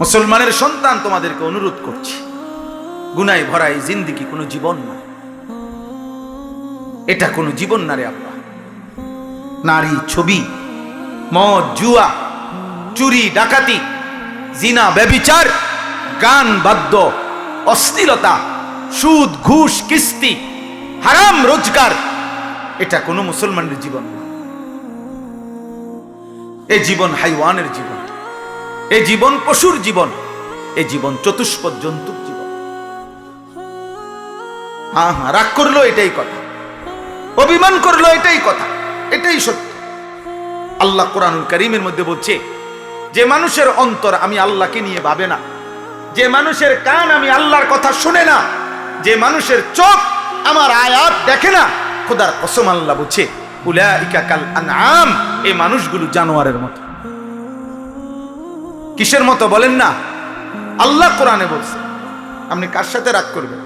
মুসলমানের সন্তান, তোমাদেরকে অনুরোধ করছি, গুনায় ভরা এই জিন্দেগি কোনো জীবন না, এটা কোনো জীবন না রে আব্বা। নারী, ছবি, মদ, জুয়া, চুরি, ডাকাতি, জিনা, ব্যভিচার, গান, বাদ্য, অশ্লীলতা, সুদ, ঘুষ, কিস্তি, হারাম রোজগার, এটা কোনো মুসলমানের জীবন না। এই জীবন হাইওয়ানের জীবন, এই জীবন পশুর জীবন, এই জীবন চতুষ্পদ জন্তুর জীবন। হ্যাঁ হ্যাঁ, রাগ করলো এটাই কথা, অভিমান করলো এটাই কথা, এটাই সত্য। আল্লাহ কোরআনুল কারীমের মধ্যে বলছে, যে মানুষের অন্তর আমি আল্লাহকে নিয়ে ভাবে না, যে মানুষের কান আমি আল্লাহর কথা শুনে না, যে মানুষের চোখ আমার আয়াত দেখে না, খোদার কসম আল্লাহ বলছে উলাইকা কাল আনআম, এই মানুষগুলো জানোয়ারের মতো। কিসের মতো বলেন না? আল্লাহ কোরআনে বলছে। আপনি কার সাথে রাগ করবেন?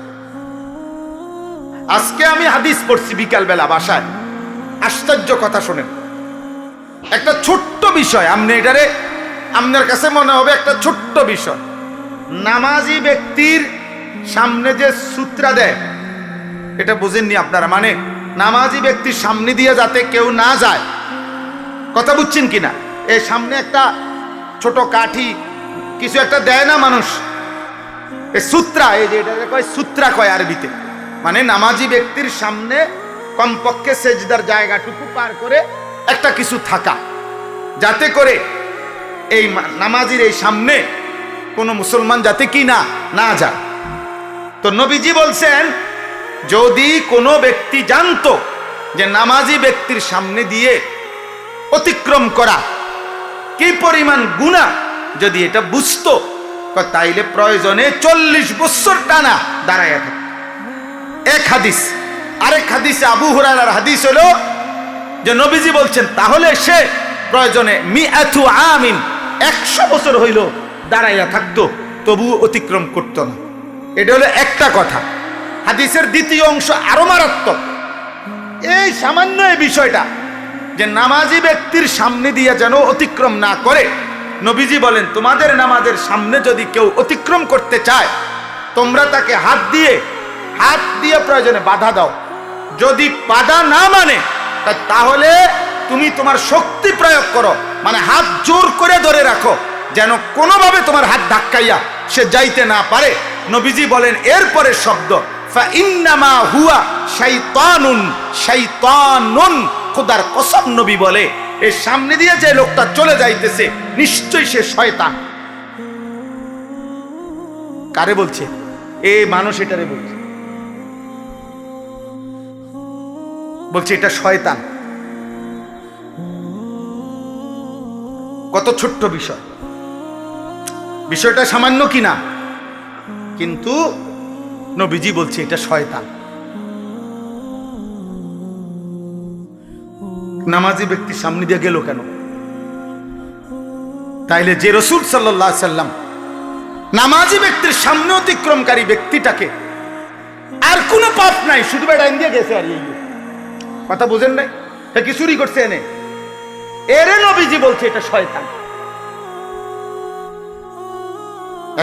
আজকে আমি হাদিস পড়ছি বিকাল বেলা বাসায়, আশ্চর্য কথা শোনেন। একটা ছোট্ট বিষয়, আপনি এটারে আপনার কাছে মনে হবে একটা ছোট্ট বিষয়। নামাজি ব্যক্তির সামনে যে সূত্রা দেয়, এটা বুঝেননি আপনারা? মানে নামাজি ব্যক্তির সামনে দিয়ে যাতে কেউ না যায়, কথা বুঝছেন কিনা? এই সামনে একটা ছোট কাঠি কিছু একটা দেয় না মানুষ, এই সূত্রা, এই যে এটা কয় সূত্রা কয় আরবিতে, মানে নামাজি ব্যক্তির সামনে কমপক্ষে সেজদার জায়গাটুকু পার করে একটা কিছু থাকা, যাতে করে এই নামাজির এই সামনে কোনো মুসলমান যাতে কি না যায়। তো নবীজি বলছেন, যদি কোনো ব্যক্তি জানতো যে নামাজি ব্যক্তির সামনে দিয়ে অতিক্রম করা কি পরিমাণ গুনাহ, যদি এটা বুঝতো, তাইলে প্রয়োজনে 40 বছর টানা দাঁড়ায় থাকত। এক হাদিস। আরেক হাদিসে আবু হুরায়রার হাদিস হলো যে নবীজি বলছেন, তাহলে সে প্রয়োজনে মিআতু আমিন, 100 বছর হইল দাঁড়াইয়া থাকতো, তবু অতিক্রম করত না। এটা হলো একটা কথা। হাদিসের দ্বিতীয় অংশ আরো মারাত্মক। এই সামান্য এই বিষয়টা যে নামাজি ব্যক্তির সামনে দিয়ে যেন অতিক্রম না করে, নবীজি বলেন, তোমাদের নামাজের সামনে যদি কেউ অতিক্রম করতে চায়, তোমরা তাকে হাত দিয়ে প্রয়োজনে বাধা দাও। যদি বাধা না মানে, তাহলে তুমি তোমার শক্তি প্রয়োগ করো, মানে হাত জোর করে ধরে রাখো, যেন কোনোভাবে তোমার হাত ধাক্কাইয়া সে যাইতে না পারে। নবীজি বলেন এরপরে শব্দ, ফাইন্নামা হুয়া শাইতানুন, শাইতানুন, খোদার কসম নবী বলে, এর সামনে দিয়ে যে লোকটা চলে যাইতেছে নিশ্চয়ই সে শয়তান। কারে বলছে? এ মানুষ এটারে বলছে এটা শয়তান। কত ছোট্ট বিষয়, বিষয়টা সামান্য কিনা, কিন্তু নবীজি বলছে এটা শয়তান। নামাজি ব্যক্তির সামনে দিয়ে গেল কেন? তাইলে যে রাসূল সাল্লাল্লাহু আলাইহি সাল্লাম নামাজি ব্যক্তির সামনে অতিক্রমকারী ব্যক্তিটাকে আর কোনো পাপ নাই, শুধু বেড়াইন দিয়ে গেছে, আর এই কথা বুঝেন নাই? কি চুরি করছে এনে, এরে নবীজি বলছে এটা শয়তান।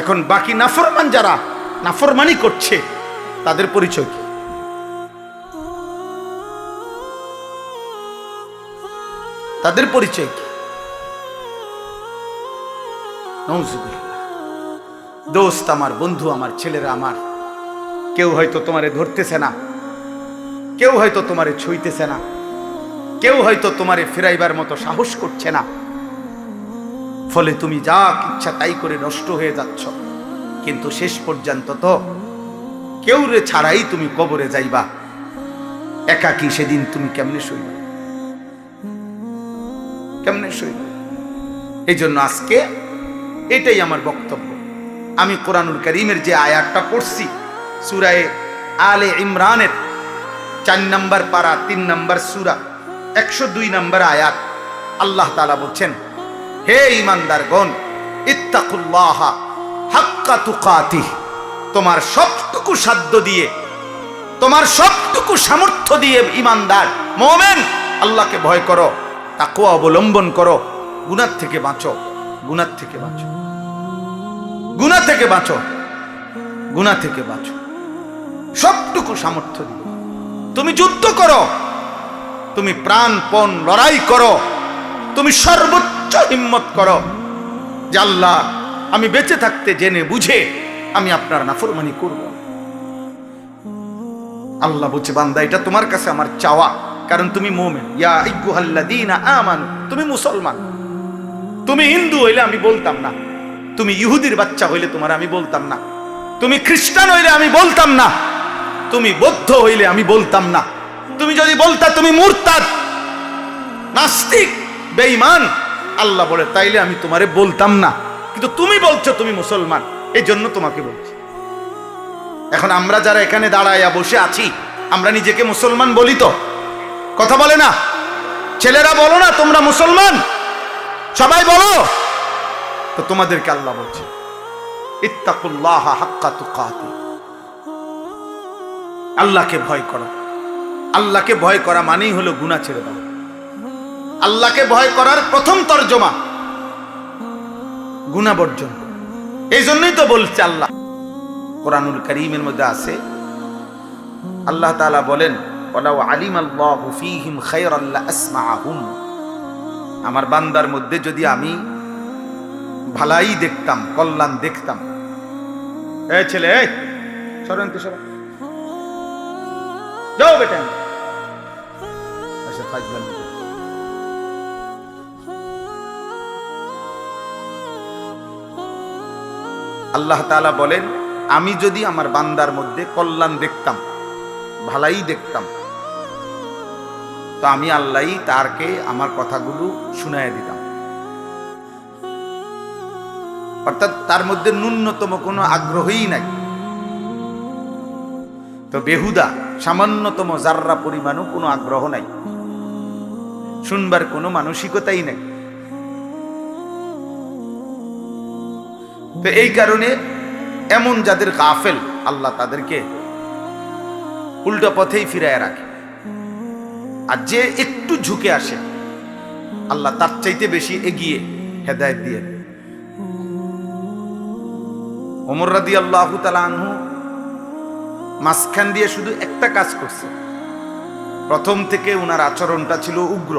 এখন বাকি নাফরমান যারা নাফরমানি করছে, তাদের পরিচয় কি? তাদের পরিচয় কি? দোস্ত আমার, বন্ধু আমার, ছেলেরা আমার, কেউ হয়তো তোমারে ধরতেছে না, কেউ হয়তো তোমারে ছুঁইতেছে না, কেউ হয়তো তোমারে ফিরাইবার মতো সাহস করছে না, ফলে তুমি যা ইচ্ছা তাই করে নষ্ট হয়ে যাচ্ছ। কিন্তু শেষ পর্যন্ত তো কেউ রে ছাড়াই তুমি কবরে যাইবা। একাকী সেদিন তুমি কেমনে শুইবা? কেমনে শুইবা? এই জন্য আজকে এটাই আমার বক্তব্য। আমি কোরআনুল কারীমের যে আয়াতটা পড়ছি, সূরা আলে ইমরানের 4 নম্বর পারা 3 নম্বর সূরা 102 নম্বর আয়াত, আল্লাহ তাআলা বলছেন, হে ঈমানদারগণ, ইত্তাকুল্লাহা হাক্কা তুকাতিহ, তোমার সবটুকু সাধ্য দিয়ে, তোমার সবটুকু সামর্থ্য দিয়ে ঈমানদার মুমিন আল্লাহকে ভয় করো, তাকওয়া অবলম্বন করো, গুনাহ থেকে বাঁচো, গুনাহ থেকে বাঁচো। থেকে বাঁচো, গুনাহ থেকে বাঁচো, সবটুকু সামর্থ্য দিও। তুমি যুদ্ধ করো, তুমি প্রাণপণ লড়াই করো, তুমি সর্বোচ্চ হিম্মত করো যে আল্লাহ আমি বেঁচে থাকতে জেনে বুঝে আমি আপনার নাফরমানি করব। আল্লাহ বলছে বান্দা এটা তোমার কাছে আমার চাওয়া, কারণ তুমি মুমিন। ইয়া আইয়ুহাল্লাযীনা আমানু, তুমি মুসলমান। তুমি হিন্দু হইলে আমি বলতাম না, তুমি ইহুদির বাচ্চা হইলে তোমার আমি বলতাম না, তুমি খ্রিস্টান হইলে আমি বলতাম না, তুমি বৌদ্ধ হইলে আমি বলতাম না, তুমি যদি বলতা তুমি মুরতাদ, নাস্তিক, বেঈমান, আল্লাহ বলে তাইলে আমি তোমারে বলতাম না, কিন্তু তুমি বলছো তুমি মুসলমান, এই জন্য তোমাকে বলছি। এখন আমরা যারা এখানে দাঁড়াইয়া বসে আছি, আমরা নিজেকে মুসলমান বলি তো? কথা বলে না? ছেলেরা বলো না তোমরা মুসলমান? সবাই বলো তো। তোমাদেরকে আল্লাহ বলছে ইত্তাকুল্লাহ হাক্কা তুকাতি, আল্লাহকে ভয় করো। আল্লাহকে ভয় করা মানেই হলো গুনাহ ছেড়ে দাও। আল্লাহকে ভয় করার প্রথম তর্জমা গুনাহ বর্জন। এই জন্যই তো বলছে আল্লাহ কোরআনুল কারীমের মধ্যে আছে, আল্লাহ তাআলা বলেন ওয়ালাউ আলিমাল্লাহু ফীহিম খায়রান লাসমাআহুম, আমার বান্দার মধ্যে যদি আমি ভালাই দেখতাম, কল্যাণ দেখতাম। এই ছেলে, এই সরেন তো, সরেন, যাও বেটা। আচ্ছা ফাজলাম। আল্লাহ তাআলা বলেন আমি যদি আমার বান্দার মধ্যে কল্যাণ দেখতাম, ভালাই দেখতাম, তো আমি আল্লাহই তারকে আমার কথাগুলো শুনাইয়া দিতাম। অর্থাৎ তার মধ্যে ন্যূনতম কোনো আগ্রহই নাই, তো বেহুদা, সামান্যতম জাররা পরিমাণও কোনো আগ্রহ নাই, শুনবার কোনো মানসিকতাই নাই। তো এই কারণে এমন যাদের গাফেল, আল্লাহ তাদেরকে উল্টো পথেই ফিরায় রাখে। আর যে একটু ঝুঁকে আসে, আল্লাহ তার চাইতে বেশি এগিয়ে হেদায়েত দিয়ে। ওমর রাদিয়াল্লাহু তাআলা আনহু মাঝখান দিয়ে শুধু একটা কাজ করছে। প্রথম থেকে উনার আচরণটা ছিল উগ্র।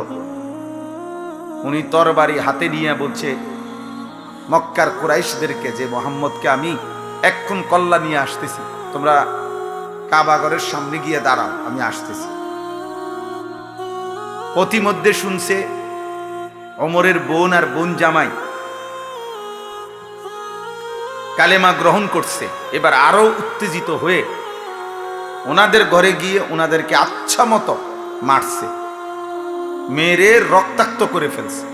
উনি তরবারি হাতে নিয়ে বলছে মক্কার কুরাইশদেরকে যে মুহাম্মদকে আমি এখন কল্লা নিয়ে আসতেছি, তোমরা কাবাগরের সামনে গিয়ে দাঁড়াও, আমি আসতেছি। প্রতিমধ্যে শুনছে ওমরের বোন আর বোন জামাই কালেমা গ্রহণ করছে। এবার আরো উত্তেজিত হয়ে ওনাদের ঘরে গিয়ে ওনাদেরকে আচ্ছা মতো মারছে, মেরে রক্তাক্ত করে ফেলছে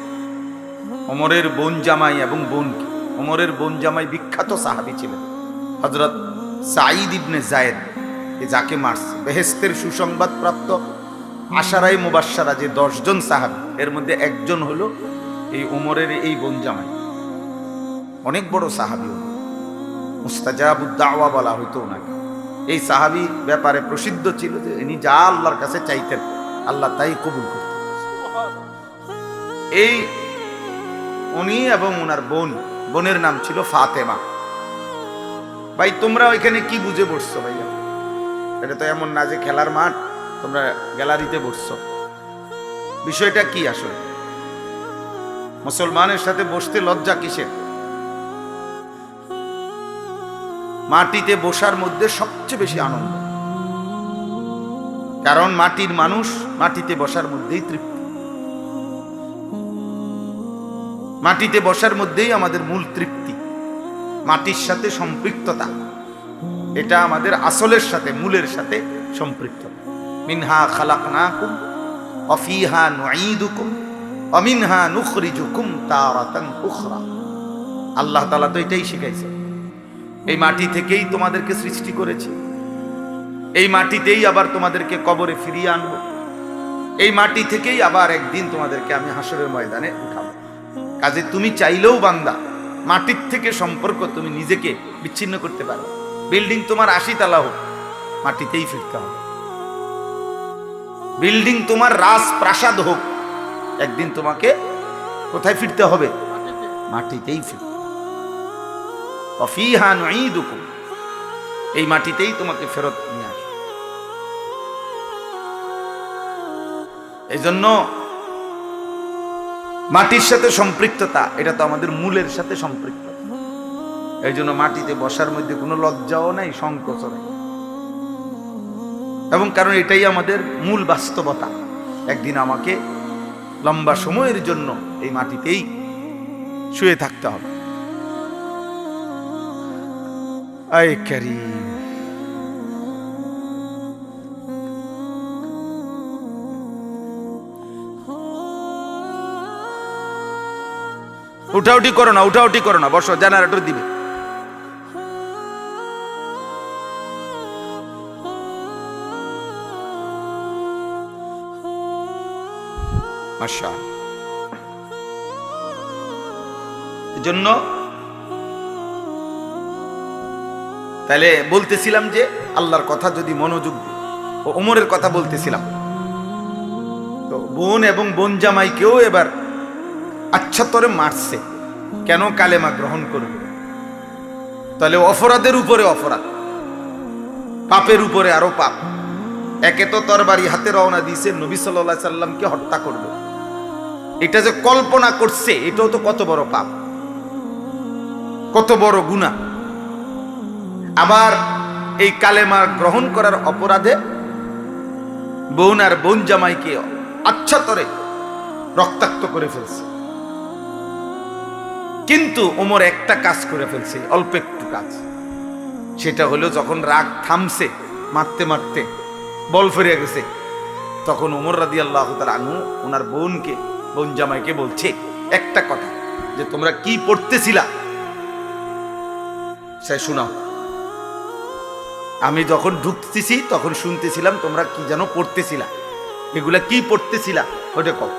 ওমরের বোন জামাই এবং বোনকে। ওমরের বোন জামাই বিখ্যাত সাহাবী ছিলেন, হযরত সাঈদ ইবনে যায়েদ, যাকে মারছে। বেহেশতের সুসংবাদ প্রাপ্ত আশারায়ে মুবাশশারা যে 10 জন সাহাবী, এর মধ্যে একজন হলো এই ওমরের এই বোন জামাই। অনেক বড় সাহাবী, মুস্তাজাবুদ দাওয়া বলা হইতো ওনাকে। এই সাহাবী ব্যাপারে প্রসিদ্ধ ছিল যে ইনি যা আল্লাহর কাছে চাইতেন আল্লাহ তাই কবুল করতেন। এই উনি এবং ওনার বোনের নাম ছিল ফাতেমা। ভাই তোমরা ওইখানে কি বুঝে বসছো ভাইয়া? এটা তো এমন না যে খেলার মাঠ, তোমরা গ্যালারিতে বসছো। বিষয়টা কি আসলে? মুসলমানের সাথে বসতে লজ্জা কিসের? মাটিতে বসার মধ্যে সবচেয়ে বেশি আনন্দ, কারণ মাটির মানুষ মাটিতে বসার মধ্যেই তৃপ্তি। মাটিতে বসার মধ্যেই আমাদের মূল তৃপ্তি, মাটির সাথে সম্পৃক্ততা, এটা আমাদের আসলের সাথে, মূলের সাথে সম্পৃক্ত। মিনহা খালাকনাকুম ওয়া ফিহা নুঈদুকুম ওয়া মিনহা নুখরিজুকুম তারাতান উখরা। আল্লাহ তাআলা তো এটাই শিখাইছে, এই মাটি থেকেই তোমাদেরকে সৃষ্টি করেছি, এই মাটিতেই আবার তোমাদেরকে কবরে ফিরিয়ে আনব, এই মাটি থেকেই আবার একদিন তোমাদেরকে আমি হাসরের ময়দানে উঠাবো। কাজে তুমি চাইলেও বান্দা মাটির থেকে সম্পর্ক তুমি নিজেকে বিচ্ছিন্ন করতে পারো। বিল্ডিং তোমার 80 তলা হোক, মাটিতেই ফিরতে হবে। বিল্ডিং তোমার রাজপ্রাসাদ হোক, একদিন তোমাকে কোথায় ফিরতে হবে? মাটিতেই ফিরতে। ওয়া ফিহা নুঈদুকুম, এই মাটিতেই তোমাকে ফেরত নিয়ে আসবে। এই জন্য মাটির সাথে সম্পৃক্ততা, এটা তো আমাদের মূলের সাথে সম্পৃক্ত। এই জন্য মাটিতে বসার মধ্যে কোনো লজ্জাও নাই, সংকোচও নাই, এবং কারণ এটাই আমাদের মূল বাস্তবতা। একদিন আমাকে লম্বা সময়ের জন্য এই মাটিতেই শুয়ে থাকতে হবে। আয় কারীম, উঠাউঠি করো না, উঠাউঠি করো না, বসো, জেনারেটর দিবে। মাশা, এজন্য তাহলে বলতেছিলাম যে আল্লাহর কথা যদি মনোযোগ দিই, ও ওমরের কথা বলতেছিলাম, তো বোন এবং বোন জামাইকেও এবার আচ্ছা তরে মারছে, কেন? কালেমা গ্রহণ করবে। তাহলে অপরাধের উপরে অপরাধ, পাপের উপরে আরো পাপ। একে তো তরবারি হাতে রওনা দিয়েছে, নবী সাল্লাল্লাহু আলাইহি সাল্লামকে হত্যা করবে, এটা যে কল্পনা করছে, এটাও তো কত বড় পাপ, কত বড় গুনাহ। আবার এই কালেমা গ্রহণ করার অপরাধে বোন আর বোন জামাইকে আচ্ছা তরে রক্তাক্ত করে ফেলছে। কিন্তু ওমর একটা কাজ করে ফেলছে, অল্প একটু কাজ। সেটা হলো যখন রাগ থামছে, মারতে মারতে বল ফিরে গেছে, তখন ওমর রাদিয়াল্লাহু তাআলা আনহু ওনার বোনকে, বোন জামাইকে বলছে একটা কথা, যে তোমরা কি পড়তেছিলা সে শোনাও। আমি যখন ঢুকতেছি তখন শুনতেছিলাম তোমরা কি যেন পড়তেছিলা, এগুলা কি পড়তেছিলা ওটা কও।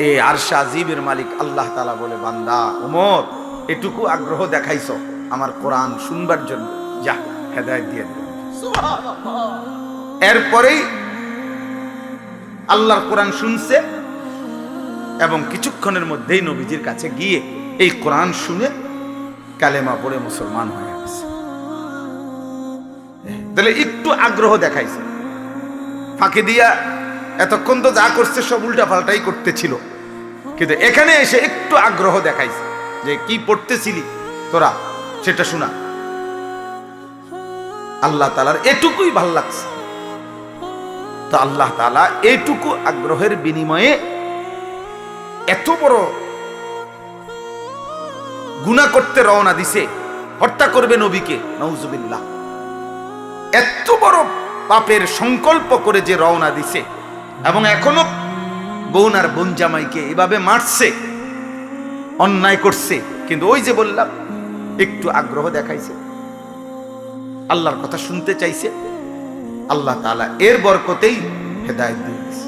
এই আরশ আজিমের মালিক আল্লাহ তাআলা বলে, বান্দা ওমর, এটুকু আগ্রহ দেখাইছো আমার কোরআন শুনবার জন্য, যা হেদায়েত দিয়ে দে। এরপরেই আল্লাহর কোরআন শুনছে এবং কিছুক্ষণের মধ্যেই নবীজির কাছে গিয়ে এই কোরআন শুনে কালেমা পড়ে মুসলমান হয়ে গেছে। তাহলে একটু আগ্রহ দেখাইছে, ফাঁকি দিয়া এতক্ষণ তো যা করছে সব উল্টা পাল্টাই করতেছিল, কিন্তু এখানে এসে একটু আগ্রহ দেখাইছে যে কি পড়তেছিলি তোরা সেটা শোনা। আল্লাহ তাআলার এটুকুই ভাল লাগছে। তো আল্লাহ তাআলা এইটুকু আগ্রহের বিনিময়ে এত বড় গুনাহ করতে রওনা দিছে, হত্যা করবে নবীকে, নাউজুবিল্লাহ। এত বড় পাপের সংকল্প করে যে রওনা দিছে, এবং এখনো বোন আর বোন জামাইকে এভাবে মারছে, অন্যায় করছে, কিন্তু ওই যে বললাম একটু আগ্রহ দেখাইছে, আল্লাহর কথা শুনতে চাইছে, আল্লাহ তাআলা এর বরকতেই হেদায়েত দিয়ে দিয়েছে।